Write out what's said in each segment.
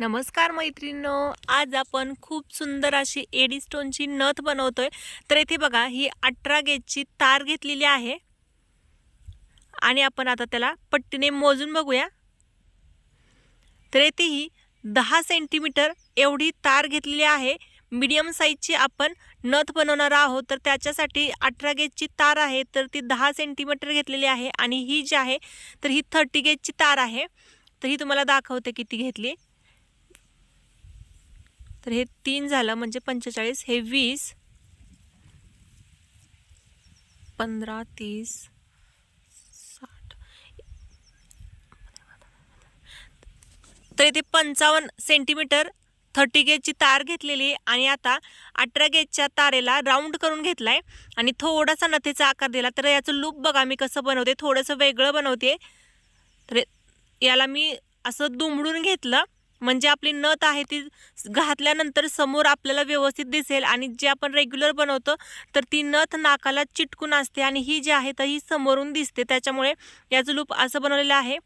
नमस्कार मैत्रिणींनो, आज आपण खूप सुंदर अशी एडी स्टोनची नथ बनवतोय। तर इथे बघा, ही 18 गेजची तार घेतलेली आहे आणि आपण आता त्याला पट्टीने मोजून बघूया। तर इथे ही 10 सेंटीमीटर एवढी तार घेतलेली आहे। मीडियम साइजची आपण नथ बनवणार आहोत, तर त्याच्यासाठी 18 गेजची तार आहे, तर ती 10 सेंटीमीटर घेतलेली आहे आणि ही जी आहे तर ही 30 गेजची तार आहे। तर ही तुम्हाला दाखवते किती घेतली। तर हे 3 झालं म्हणजे 45, हे 20, 15, 30, 60, तर इथे 55 सेंटीमीटर 30 गेजची तार घेतलेली आणि आता 18 गेजच्या तारेला राऊंड करून घेतलाय आणि थोडासा नथीचा आकार दिला। तर याचं लूप बघा मी कसं बनवते, थोडंसं वेगळं बनवते। तर याला मी असं दुमडून घेतलं म्हणजे आपली नथ आहे ती घातल्यानंतर समोर आपल्याला व्यवस्थित दिसेल आणि जे आपण रेग्युलर बनवतो तर ती नथ नाकाला चिटकून असते आणि ही जी आहे तर ही समोरून दिसते, त्याच्यामुळे याचं लूप असं बनवलेलं आहे।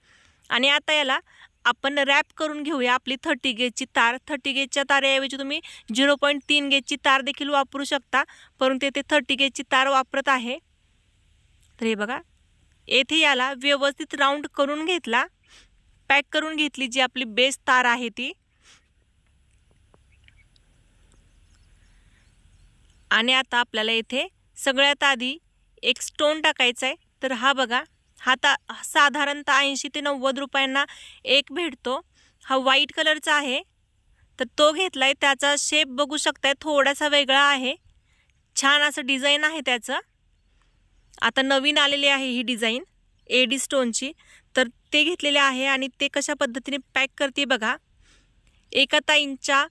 आणि आता याला आपण रॅप करून घेऊया आपली 30 गेजची तार। 30 गेजच्या तारेऐवजी तुम्ही 0.3 गेजची तार देखील वापरू शकता, परंतु ते 30 गेजची तार वापरत आहे। तर हे बघा, येथे याला व्यवस्थित राऊंड करून घेतला, पॅक करून घेतली जी आपली बेस तार आहे ती। आणि आता आपल्याला इथे सगळ्यात आधी एक स्टोन टाकायचा आहे। तर हा बघा, हा साधारणतः 80 ते 90 रुपयांना एक भेटतो। हा व्हाईट कलरचा आहे, तर तो घेतलाय। त्याचा शेप बघू शकताय, थोडासा वेगळा आहे, छान असं डिझाईन आहे त्याचं। आता नवीन आलेली आहे ही डिझाईन एडी स्टोनची, तर ते घेतलेले आहे आणि ते कशा पद्धतीने पॅक करते बघा। एका ताईंच्या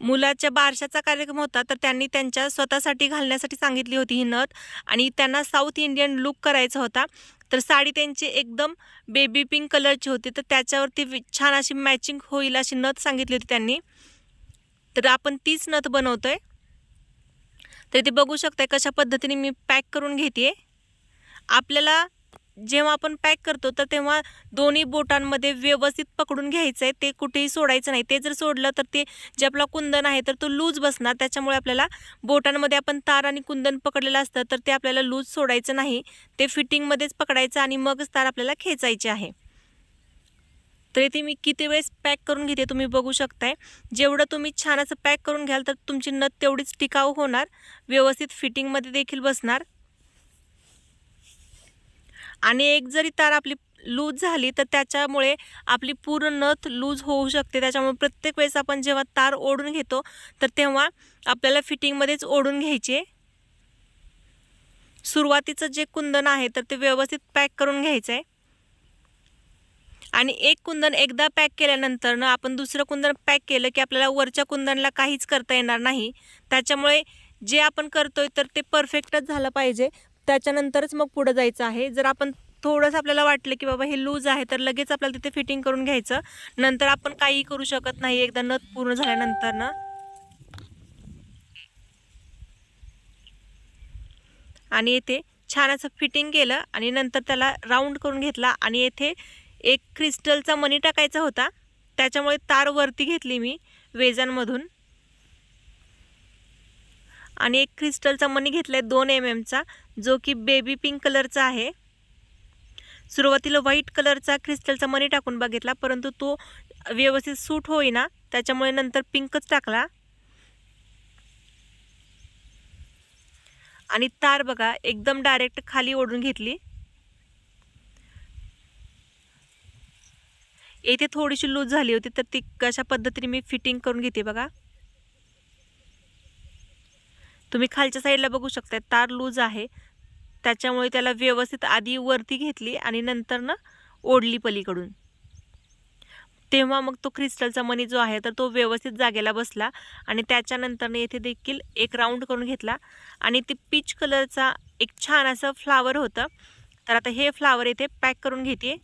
मुलाच्या बारशाचा कार्यक्रम होता, तर त्यांनी त्यांच्या स्वतःसाठी घालण्यासाठी सांगितली होती ही नथ आणि त्यांना साऊथ इंडियन लुक करायचा होता। तर साडी त्यांची एकदम बेबी पिंक कलरची होती, तर त्याच्यावरती छान अशी मॅचिंग होईल अशी नथ सांगितली होती त्यांनी। तर आपण तीच नथ बनवतोय। तर ते बघू शकताय कशा पद्धतीने मी पॅक करून घेते। आपल्याला जेव्हा आपण पॅक करतो तर तेव्हा दोन्ही बोटांमध्ये व्यवस्थित पकडून घ्यायचं आहे, ते कुठेही सोडायचं नाही। ते जर सोडलं तर ते जे आपला कुंदन आहे तर तो लूज बसणार, त्याच्यामुळे आपल्याला बोटांमध्ये आपण तार आणि कुंदन पकडलेलं असतं तर ते आपल्याला लूज सोडायचं नाही, ते फिटिंगमध्येच पकडायचं आणि मगच तार आपल्याला खेचायची आहे। तर इथे मी किती वेळेस पॅक करून घेते तुम्ही बघू शकताय। जेवढं तुम्ही छान असं पॅक करून घ्याल तर तुमची नथ तेवढीच टिकाऊ होणार, व्यवस्थित फिटिंगमध्ये देखील बसणार। आणि एक जरी तार आपली लूज झाली तर त्याच्यामुळे आपली पूर्ण नथ लूज होऊ शकते, त्याच्यामुळे प्रत्येक वेळेस आपण जेव्हा तार ओढून घेतो तर तेव्हा आपल्याला फिटिंगमध्येच ओढून घ्यायचे। सुरुवातीचं जे कुंदन आहे तर ते व्यवस्थित पॅक करून घ्यायचं आहे आणि एक कुंदन एकदा पॅक केल्यानंतर ना आपण दुसरं कुंदन पॅक केलं की आपल्याला वरच्या कुंदनला काहीच करता येणार नाही, त्याच्यामुळे जे आपण करतोय तर ते परफेक्टच झालं पाहिजे, त्याच्यानंतरच मग पुढे जायचं आहे। जर आपण थोडंसं आपल्याला वाटलं की बाबा हे लूज आहे तर लगेच आपल्याला तिथे फिटिंग करून घ्यायचं, नंतर आपण काही करू शकत नाही एकदा नथ पूर्ण झाल्यानंतर ना। आणि येथे छान असं फिटिंग केलं आणि नंतर त्याला राऊंड करून घेतला आणि येथे एक क्रिस्टलचा मणी टाकायचा होता, त्याच्यामुळे तार वरती घेतली मी वेजांमधून आणि एक क्रिस्टलचा मणी घेतलाय 2 mm चा, जो की बेबी पिंक कलरचा आहे। सुरुवातीला व्हाईट कलरचा क्रिस्टलचा मणी टाकून बघितला, परंतु तो व्यवस्थित सूट होईना, त्याच्यामुळे नंतर पिंकच टाकला। आणि तार बघा एकदम डायरेक्ट खाली ओढून घेतली। येथे थोडीशी लूज झाली होती तर ती कशा पद्धतीने मी फिटिंग करून घेते बघा। तुम्ही खालच्या साईडला बघू शकता तार लूज आहे, त्याच्यामुळे त्याला व्यवस्थित आधी वरती घेतली आणि नंतर ना ओढली पलीकडून, तेव्हा मग तो क्रिस्टलचा मणी जो आहे तर तो व्यवस्थित जागेला बसला। आणि त्याच्यानंतर येथे देखील एक राऊंड करून घेतला आणि ते पीच कलरचा एक छान असं फ्लावर होतं, तर आता हे फ्लावर इथे पॅक करून घेते।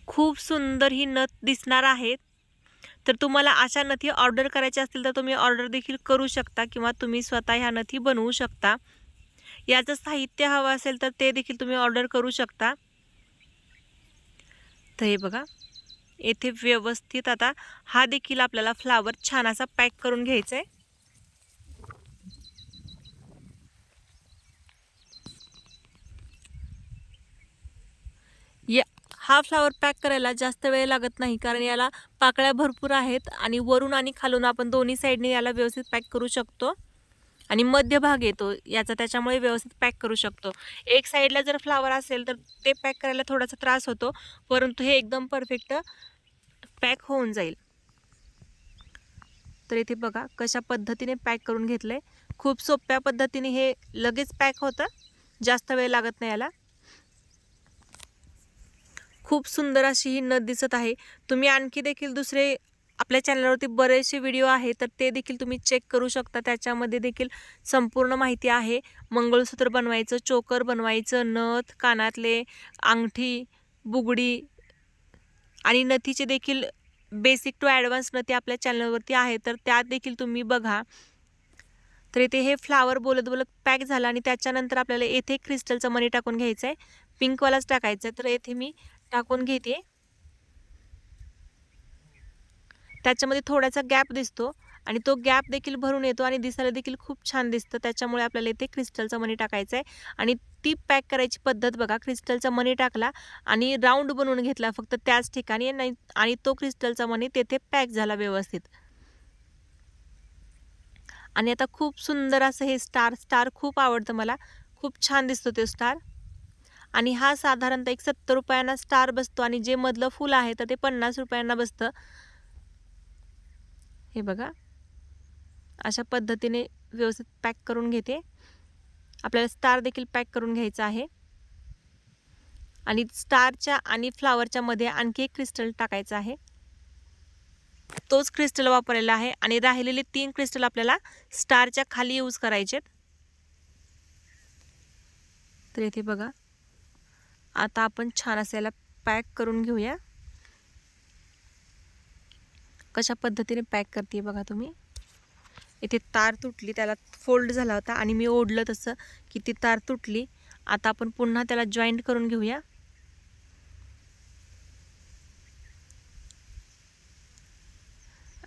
खूप सुंदर ही नथ दिसणार आहे। तर तुम्हाला अशा नथी ऑर्डर करायच्या असतील तर तुम्ही ऑर्डर देखील करू शकता किंवा तुम्ही स्वतः ह्या नथी बनवू शकता। याचं साहित्य हवं असेल तर ते देखील तुम्ही ऑर्डर करू शकता। तर हे बघा येथे व्यवस्थित आता हा देखील आपल्याला फ्लावर छान असा पॅक करून घ्यायचा आहे. हा फ्लावर पॅक करायला जास्त वेळ लागत नाही, कारण याला पाकळ्या भरपूर आहेत आणि वरून आणि खालून आपण दोन्ही साईडने याला व्यवस्थित पॅक करू शकतो. आणि मध्यभाग येतो याचा, त्याच्यामुळे व्यवस्थित पॅक करू शकतो. एक साईडला जर फ्लावर असेल तर ते पॅक करायला थोडासा त्रास होतो, परंतु हे एकदम परफेक्ट पॅक होऊन जाईल. तर इथे बघा कशा पद्धतीने पॅक करून घेतलंय. खूप सोप्या पद्धतीने हे लगेच पॅक होतं, जास्त वेळ लागत नाही याला. खूप सुंदर अशी ही नथ दिसत आहे. तुम्ही आणखी देखील दुसरे आपल्या चॅनलवरती बरेचसे व्हिडिओ आहेत, तर ते देखील तुम्ही चेक करू शकता. त्याच्यामध्ये देखील संपूर्ण माहिती आहे. मंगळसूत्र बनवायचं, चोकर बनवायचं, नथ, कानातले, अंगठी, बुगडी आणि नथीचे देखील बेसिक टू ॲडव्हान्स नथी आपल्या चॅनलवरती आहे, तर त्यात देखील तुम्ही बघा. तर इथे हे फ्लावर बोलत बोलत पॅक झालं आणि त्याच्यानंतर आपल्याला येथे क्रिस्टलचा मणी टाकून घ्यायचा आहे. पिंकवालाच टाकायचा आहे, तर येथे मी टाकून घेते. त्याच्यामध्ये थोडासा गॅप दिसतो आणि तो गॅप देखील भरून येतो आणि दिसायला देखील खूप छान दिसतं. त्याच्यामुळे आपल्याला इथे क्रिस्टलचा मणी टाकायचा आहे आणि ती पॅक करायची पद्धत बघा. क्रिस्टलचा मणी टाकला आणि राऊंड बनवून घेतला फक्त त्याच ठिकाणी नाही, आणि तो क्रिस्टलचा मणी तेथे पॅक झाला व्यवस्थित. आणि आता खूप सुंदर असं हे स्टार खूप आवडतं मला, खूप छान दिसतो ते स्टार. आणि हा साधारणतः एक 70 रुपयांना स्टार बसतो आणि जे मधलं फूल आहे तर ते 50 रुपयांना बसतं. हे बघा अशा पद्धतीने व्यवस्थित पॅक करून घेते. आपल्याला स्टार देखील पॅक करून घ्यायचा आहे आणि स्टारच्या आणि फ्लावरच्या मध्ये आणखी एक क्रिस्टल टाकायचा आहे. तोच क्रिस्टल वापरलेला आहे आणि राहिलेले 3 क्रिस्टल आपल्याला स्टारच्या खाली यूज करायचे. तर इथे बघा आता आपण छान असं याला पॅक करून घेऊया. कशा पद्धतीने पॅक करते बघा तुम्ही. इथे तार तुटली, त्याला फोल्ड झाला होता आणि मी ओढलं तसं की ती तार तुटली. आता आपण पुन्हा त्याला जॉईंट करून घेऊया.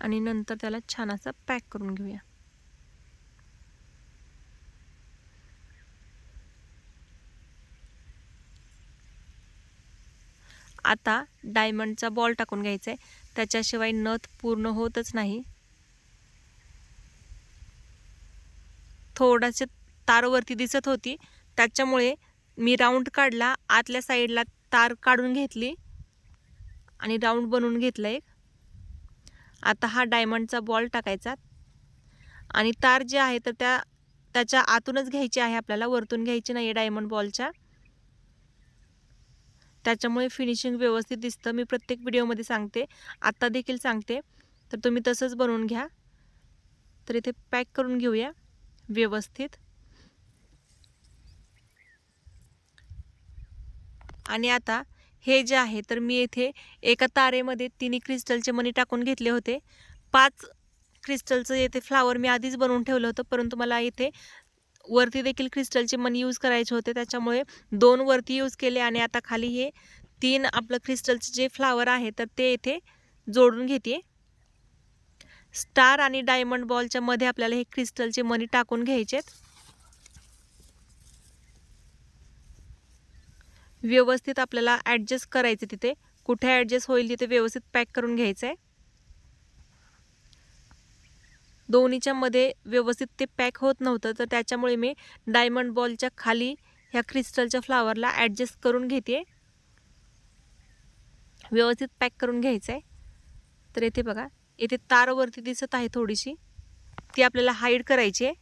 आणि नंतर त्याला छान असं पॅक करून घेऊया. आता डायमंडचा बॉल टाकून घ्यायचा आहे, त्याच्याशिवाय नथ पूर्ण होतच नाही. थोडासे तार वरती दिसत होती, त्याच्यामुळे मी राऊंड काढला, आतल्या साईडला तार काढून घेतली आणि राऊंड बनवून घेतला एक. आता हा डायमंडचा बॉल टाकायचा आणि तार जे आहे तर त्याच्या आतूनच घ्यायची आहे आपल्याला, वरतून घ्यायची नाही डायमंड बॉलच्या. त्याच्यामुळे फिनिशिंग व्यवस्थित दिसतं. मी प्रत्येक व्हिडिओमध्ये सांगते, आता देखील सांगते, तर तुम्ही तसंच बनवून घ्या. तर इथे पॅक करून घेऊया व्यवस्थित. आणि आता हे जे आहे तर मी येथे एका तारेमध्ये 3 क्रिस्टलचे मणी टाकून घेतले होते. 5 क्रिस्टलचं येथे फ्लावर मी आधीच बनवून ठेवलं होतं, परंतु मला इथे वरती देखील क्रिस्टलचे मणी यूज करायचे होते, त्याच्यामुळे 2 वरती यूज केले आणि आता खाली हे 3 आपलं क्रिस्टलचे जे फ्लावर आहे तर ते इथे जोडून घेते. स्टार आणि डायमंड बॉलच्या मध्ये आपल्याला हे क्रिस्टलचे मणी टाकून घ्यायचेत. व्यवस्थित आपल्याला ॲडजस्ट करायचे, तिथे कुठे ॲडजस्ट होईल तिथे व्यवस्थित पॅक करून घ्यायचं आहे. दोन्हीच्या मध्ये व्यवस्थित ते पॅक होत नव्हतं, तर त्याच्यामुळे मी डायमंड बॉलच्या खाली ह्या क्रिस्टलच्या फ्लावरला ॲडजस्ट करून घेते. व्यवस्थित पॅक करून घ्यायचं आहे. तर इथे बघा, इथे तारवरती दिसत आहे थोडीशी, ती आपल्याला हाईड करायची आहे.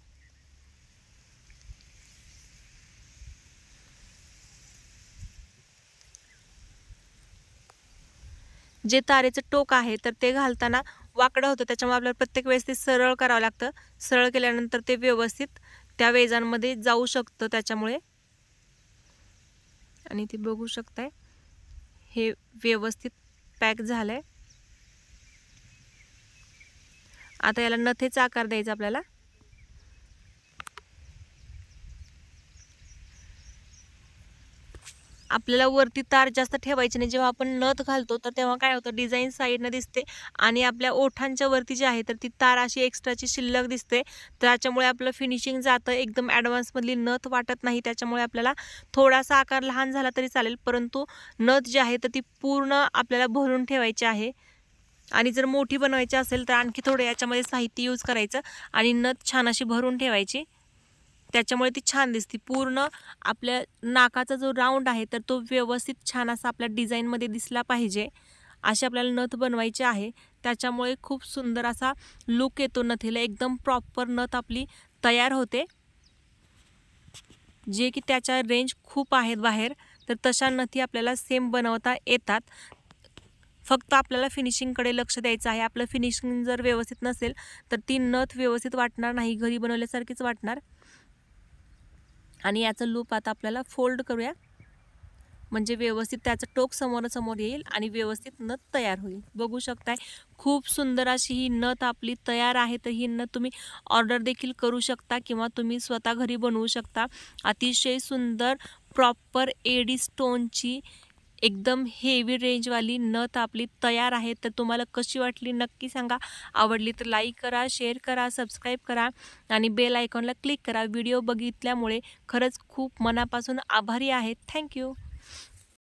जे तारेचं टोक आहे तर ते घालताना वाकडं होतं, त्याच्यामुळे आपल्याला प्रत्येक वेळेस ते सरळ करावं लागतं. सरळ केल्यानंतर ते व्यवस्थित त्या वेजांमध्ये जाऊ शकतं त्याच्यामुळे. आणि ते बघू शकताय हे व्यवस्थित पॅक झालंय. आता याला नथेचा आकार द्यायचा आपल्याला. आपल्याला वरती तार जास्त ठेवायची नाही. जेव्हा आपण नथ घालतो तर तेव्हा काय होतं, डिझाईन साईडनं दिसते आणि आपल्या ओठांच्या वरती जी आहे तर ती तार अशी एक्स्ट्राची शिल्लक दिसते. त्याच्यामुळे आपलं फिनिशिंग जातं, एकदम ॲडव्हान्समधली नथ वाटत नाही. त्याच्यामुळे आपल्याला थोडासा आकार लहान झाला तरी चालेल, परंतु नथ जी आहे तर ती पूर्ण आपल्याला भरून ठेवायची आहे. आणि जर मोठी बनवायची असेल तर आणखी थोडं याच्यामध्ये साहित्य यूज करायचं आणि नथ छान अशी भरून ठेवायची. त्याच्यामुळे ती छान दिसते. पूर्ण आपल्या नाकाचा जो राऊंड आहे तर तो व्यवस्थित छान असा आपल्या डिझाईनमध्ये दिसला पाहिजे, अशी आपल्याला नथ बनवायची आहे. त्याच्यामुळे खूप सुंदर असा लुक येतो नथीला, एकदम प्रॉपर नथ आपली तयार होते. जे की त्याच्या रेंज खूप आहेत बाहेर, तर तशा नथी आपल्याला सेम बनवता येतात. फक्त आपल्याला फिनिशिंगकडे लक्ष द्यायचं आहे. आपलं फिनिशिंग जर व्यवस्थित नसेल तर ती नथ व्यवस्थित वाटणार नाही, घरी बनवल्यासारखीच वाटणार. आणि याचं लूप आता आपल्याला फोल्ड करूया, म्हणजे व्यवस्थित त्याचं टोक समोरासमोर येईल आणि व्यवस्थित नथ तयार होईल. बघू शकताय खूप सुंदर अशी ही नथ आपली तयार आहे. तर ही नथ तुम्ही ऑर्डर देखील करू शकता किंवा तुम्ही स्वतः घरी बनवू शकता. अतिशय सुंदर प्रॉपर एडी स्टोनची एकदम हेवी रेंजवाली नथ आपली तयार आहे. तर तुम्हाला कशी वाटली नक्की सांगा. आवडली तर लाईक करा, शेअर करा, सबस्क्राईब करा आणि बेल आयकॉनला क्लिक करा. व्हिडिओ बघितल्यामुळे खरंच खूप मनापासून आभारी आहे. थँक्यू.